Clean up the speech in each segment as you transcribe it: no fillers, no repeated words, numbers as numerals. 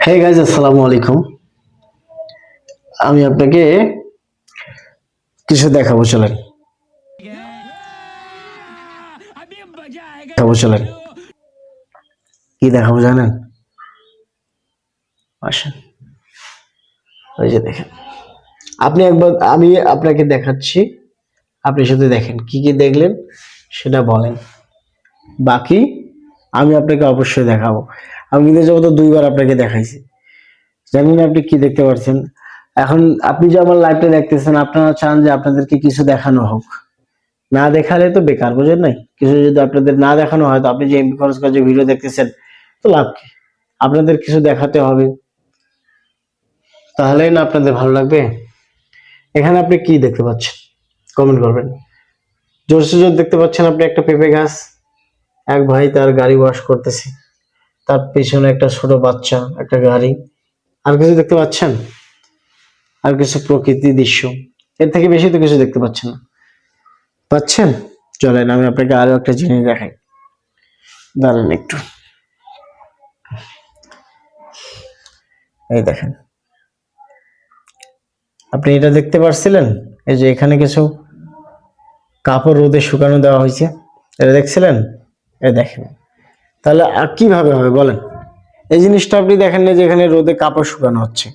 Hey guys, আসসালামু আলাইকুম। আমি আপনাকে কিছু দেখাবো, চলেন। চলেন, কি দেখাবো জানেন? আসেন, ওই যে দেখেন। আমি আপনাকে দেখাচ্ছি, আপনি শুধু দেখেন কি কি দেখলেন সেটা বলেন। বাকি আমি আপনাকে অবশ্যই দেখাবো। আমি কিন্তু যত দুইবার আপনাকে দেখাইছি, জানেন আপনি কি দেখতে পাচ্ছেন। এখন আপনি যে আমার লাইভটা দেখতেছেন, আপনারা চান যে আপনাদেরকে কিছু দেখানো হোক। না দেখালে তো বেকার, বুঝেন নাই? কিছু যদি আপনাদের না দেখানো হয়, তো আপনি যে এমবি খরচ করে যে ভিডিও দেখতেছেন, তো লাভ কি? আপনাদের কিছু দেখাতে হবে, তাহলেই না আপনাদের ভালো লাগবে। এখানে আপনি কি দেখতে পাচ্ছেন কমেন্ট করবেন। জোরসে জোর দেখতে পাচ্ছেন আপনি একটা পেঁপে গাছ, এক ভাই তার গাড়ি ওয়াশ করতেছে, তার পিছনে একটা ছোট বাচ্চা, একটা গাড়ি। আর কিছু দেখতে পাচ্ছেন? আর কিছু প্রকৃতি দৃশ্য, এর থেকে বেশি তো কিছু দেখতে পাচ্ছেন না। পাচ্ছেন? চলেন আমি আপনাকে আরো একটা জিনিস দেখাই, দাঁড়ান একটু। এই দেখেন, আপনি এটা দেখতে পারছিলেন? এই যে এখানে কিছু কাপড় রোদে শুকানো দেওয়া হয়েছে, এটা দেখছিলেন? এই দেখেন, তাহলে আর কিভাবে হবে বলেন? এই জিনিসটা আপনি দেখেন না যে এখানে রোদে কাপড় শুকানো হচ্ছে,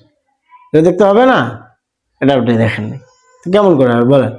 এটা দেখতে হবে না? এটা আপনি দেখেন না, কেমন করে হবে বলেন?